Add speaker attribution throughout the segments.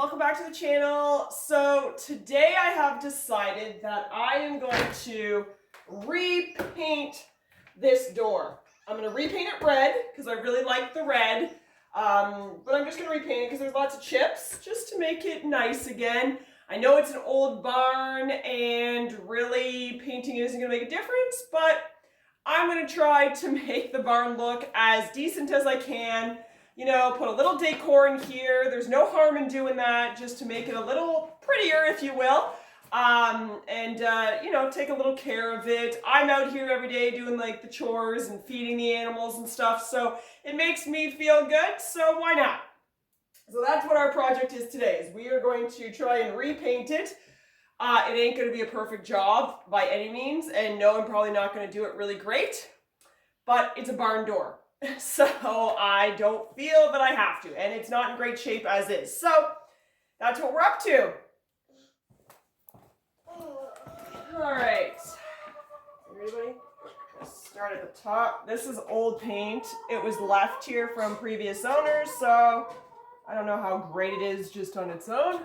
Speaker 1: welcome back to the channel. So today I have decided that I am going to repaint this door. I'm going to repaint it red because I really like the red, but I'm just going to repaint it because there's lots of chips just to make it nice again. I know it's an old barn and really painting it isn't going to make a difference, but I'm going to try to make the barn look as decent as I can. You know, put a little decor in here. There's no harm in doing that, just to make it a little prettier, if you will. You know, take a little care of it. I'm out here every day doing like the chores and feeding the animals and stuff, so it makes me feel good, so why not? So that's what our project is today, is we are going to try and repaint it. It ain't going to be a perfect job by any means, and no, I'm probably not going to do it really great, but it's a barn door. So I don't feel that I have to, and it's not in great shape as is. So that's what we're up to. All right. Everybody, let's start at the top. This is old paint. It was left here from previous owners, so I don't know how great it is just on its own.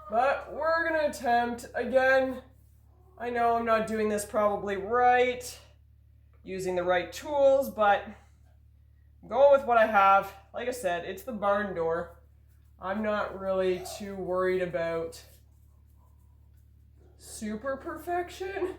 Speaker 1: But we're going to attempt again. I know I'm not doing this probably right, using the right tools, but I'm going with what I have. Like I said, it's the barn door. I'm not really too worried about super perfection.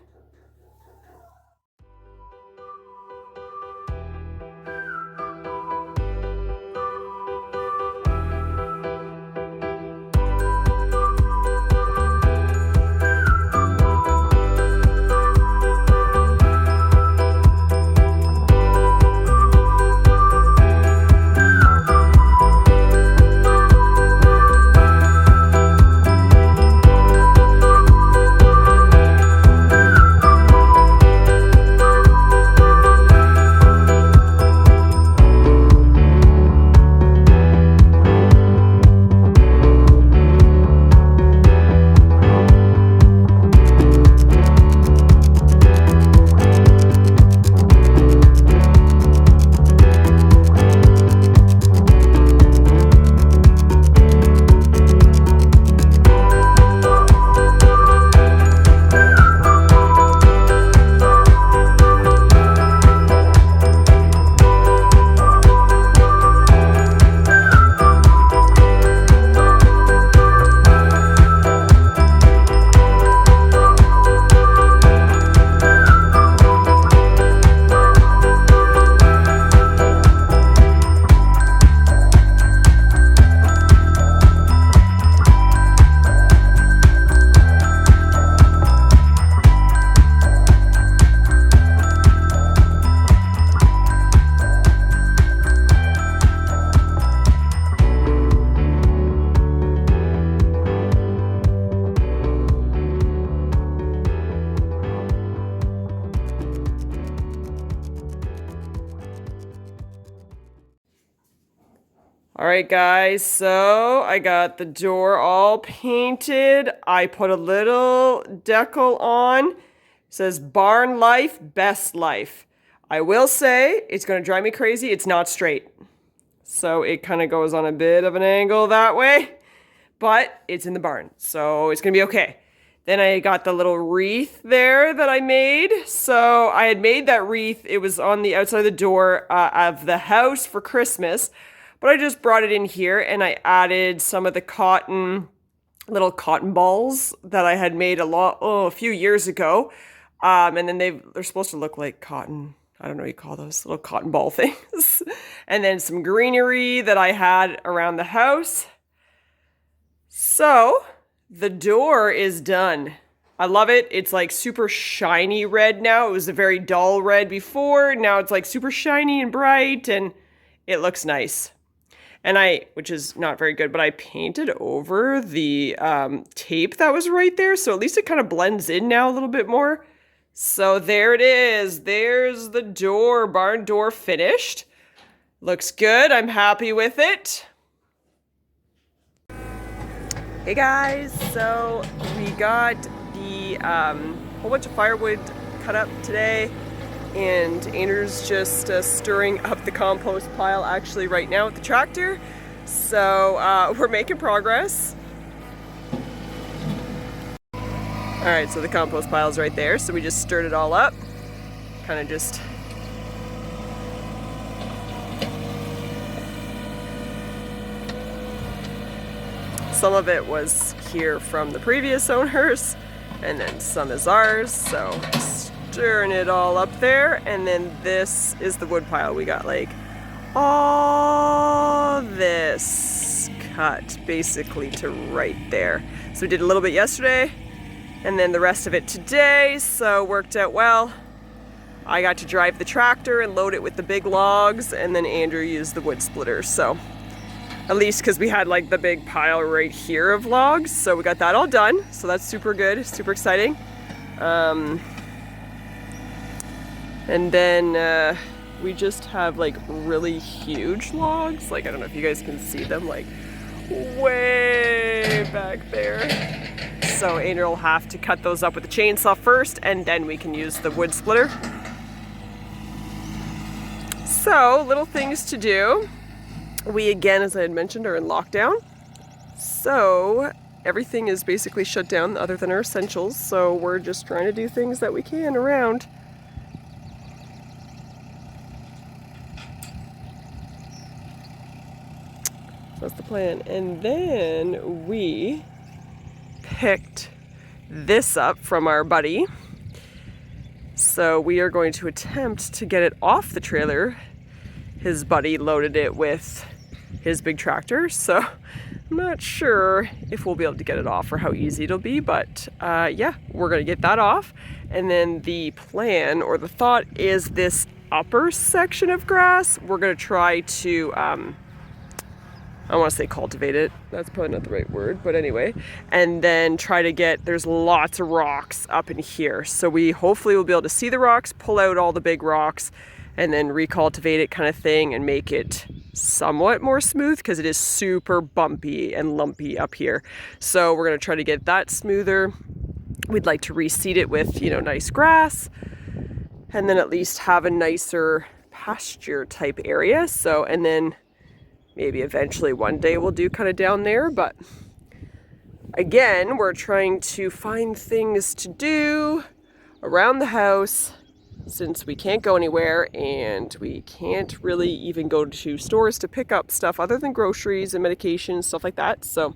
Speaker 1: All right, guys, so I got the door all painted. I put a little decal on. It says barn life, best life. I will say it's going to drive me crazy. It's not straight. So it kind of goes on a bit of an angle that way, but it's in the barn, so it's going to be okay. Then I got the little wreath there that I made. So I had made that wreath. It was on the outside of the door of the house for Christmas. But I just brought it in here and I added some of the little cotton balls that I had made a few years ago. And then they're supposed to look like cotton. I don't know what you call those little cotton ball things. And then some greenery that I had around the house. So the door is done. I love it. It's like super shiny red now. It was a very dull red before. Now it's like super shiny and bright and it looks nice. And which is not very good, but I painted over the tape that was right there. So at least it kind of blends in now a little bit more. So there it is. There's the door, barn door finished. Looks good. I'm happy with it. Hey guys, so we got the whole bunch of firewood cut up today. And Ainer's just stirring up the compost pile actually right now with the tractor. So we're making progress. All right, so the compost pile's right there. So we just stirred it all up. Kind of just some of it was here from the previous owners, and then some is ours. So stirring it all up there, and then this is the wood pile. We got like all this cut basically to right there. So we did a little bit yesterday, and then the rest of it today. So worked out well. I got to drive the tractor and load it with the big logs, and then Andrew used the wood splitter. So at least because we had like the big pile right here of logs, so we got that all done. So that's super good, super exciting. And then we just have like really huge logs. Like, I don't know if you guys can see them, like way back there. So Andrew will have to cut those up with the chainsaw first, and then we can use the wood splitter. So, little things to do. We, again, as I had mentioned, are in lockdown. So, everything is basically shut down other than our essentials. So, we're just trying to do things that we can around. That's the plan. And then we picked this up from our buddy. So, we are going to attempt to get it off the trailer. His buddy loaded it with his big tractor, so I'm not sure if we'll be able to get it off or how easy it'll be, but yeah, we're gonna get that off. And then the plan or the thought is this upper section of grass, we're gonna try to, I wanna say cultivate it, that's probably not the right word, but anyway, and then try to get, there's lots of rocks up in here, so we hopefully will be able to see the rocks, pull out all the big rocks, and then recultivate it kind of thing and make it somewhat more smooth because it is super bumpy and lumpy up here. So we're going to try to get that smoother. We'd like to reseed it with, you know, nice grass, and then at least have a nicer pasture type area. So, and then maybe eventually one day we'll do kind of down there, but again, we're trying to find things to do around the house since we can't go anywhere and we can't really even go to stores to pick up stuff other than groceries and medications, stuff like that. So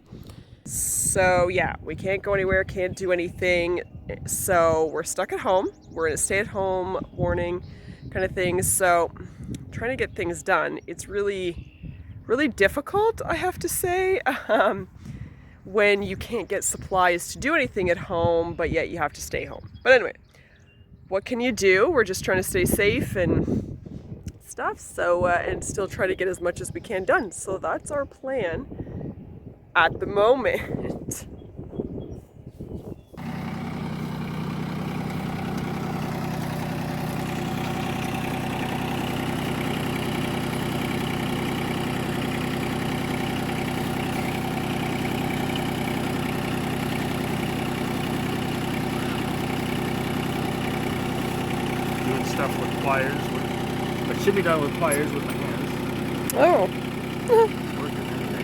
Speaker 1: yeah, we can't go anywhere, can't do anything. So we're stuck at home. We're in a stay-at-home warning kind of thing. So trying to get things done. It's really, really difficult, I have to say, when you can't get supplies to do anything at home, but yet you have to stay home. But anyway, what can you do? We're just trying to stay safe and stuff, so and still try to get as much as we can done. So that's our plan at the moment.
Speaker 2: Stuff with pliers, what should be done with pliers with my hands.
Speaker 1: Oh.
Speaker 2: It's working anyway.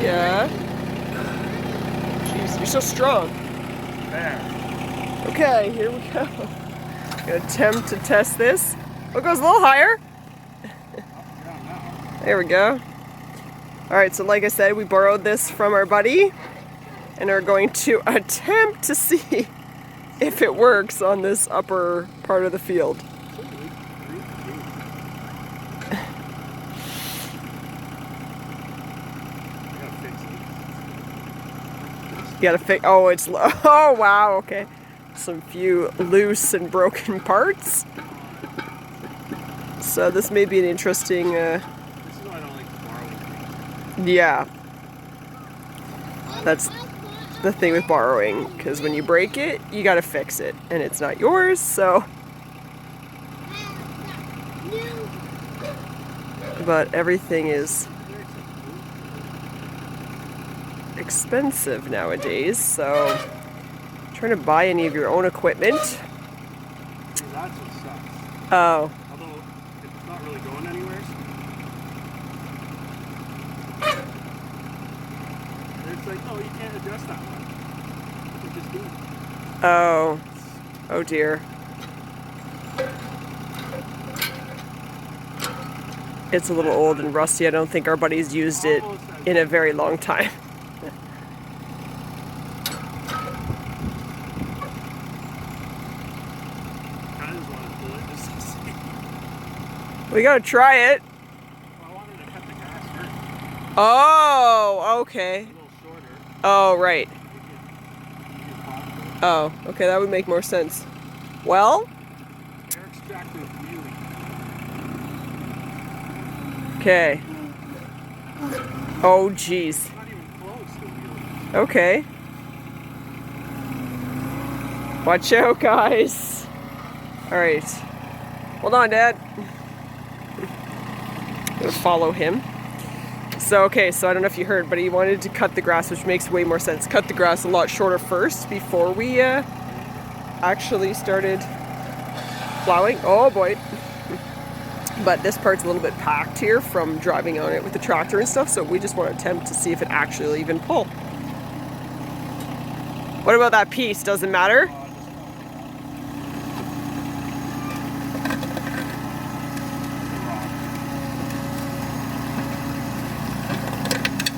Speaker 1: Yeah. Jeez, you're so strong.
Speaker 2: There.
Speaker 1: Okay, here we go. Gonna attempt to test this. Oh, it goes a little higher. There we go. Alright, so like I said, we borrowed this from our buddy and are going to attempt to see if it works on this upper part of the field. You gotta fix. Oh, it's low. Oh, wow. Okay, some few loose and broken parts. So this may be an interesting.
Speaker 2: This is why I don't like borrowing.
Speaker 1: Yeah, that's the thing with borrowing, because when you break it, you gotta fix it, and it's not yours. So, but everything is expensive nowadays, so trying to buy any of your own equipment.
Speaker 2: That's what sucks.
Speaker 1: Oh.
Speaker 2: Although it's not really going like, no, you can't adjust that one. You just do it.
Speaker 1: Oh. Oh dear. It's a little old and rusty. I don't think our buddy's used it in a very long time.
Speaker 2: I just want to pull it just to see.
Speaker 1: We gotta try it.
Speaker 2: Well, I wanted to cut the grass first.
Speaker 1: Oh, okay.
Speaker 2: A little shorter.
Speaker 1: Oh, right.
Speaker 2: You can pop it.
Speaker 1: Oh, okay, that would make more sense. Well,
Speaker 2: Air extractor wheelie.
Speaker 1: okay. Oh, jeez.
Speaker 2: It's not even close to wheelie.
Speaker 1: Okay. Watch out, guys. All right. Hold on, Dad. I'm gonna follow him. So, okay, so I don't know if you heard, but he wanted to cut the grass, which makes way more sense. Cut the grass a lot shorter first before we actually started plowing. Oh boy. But this part's a little bit packed here from driving on it with the tractor and stuff, so we just want to attempt to see if it actually will even pull. What about that piece? Doesn't matter?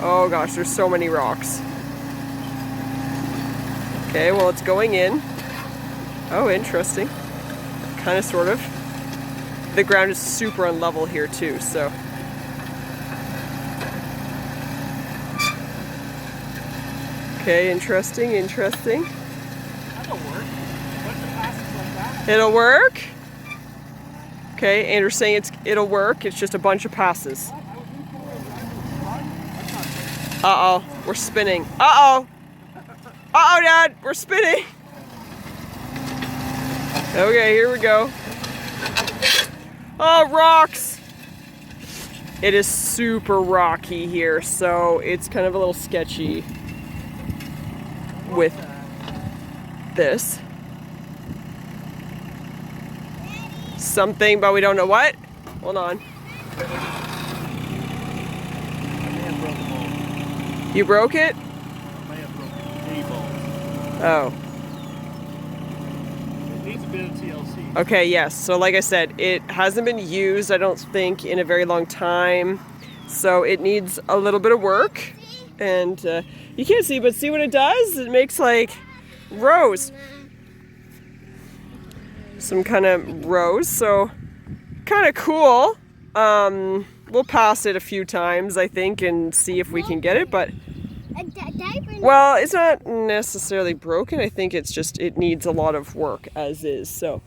Speaker 1: Oh gosh, there's so many rocks. Okay, well it's going in. Oh, interesting. Kind of, sort of. The ground is super unlevel here too, so. Okay, interesting, interesting.
Speaker 2: That'll work. What's the passes like that?
Speaker 1: It'll work? Okay, Andrew's saying it'll work, it's just a bunch of passes.
Speaker 2: What? I was in for it. That's not good.
Speaker 1: Uh-oh, we're spinning. Uh-oh! Uh-oh, Dad, we're spinning! Okay, here we go. Oh, rocks! It is super rocky here, so it's kind of a little sketchy with this. Something, but we don't know what. Hold on.
Speaker 2: I may have broken the bowl.
Speaker 1: You broke it?
Speaker 2: I may have broken a bowl.
Speaker 1: Oh.
Speaker 2: It needs a bit of TLC.
Speaker 1: Okay, yes. So like I said, it hasn't been used, I don't think, in a very long time. So it needs a little bit of work. And you can't see, but see what it does? It makes like rows. Some kind of rows, so kind of cool. We'll pass it a few times, I think, and see if we can get it, but well, it's not necessarily broken. I think it's just, it needs a lot of work as is. So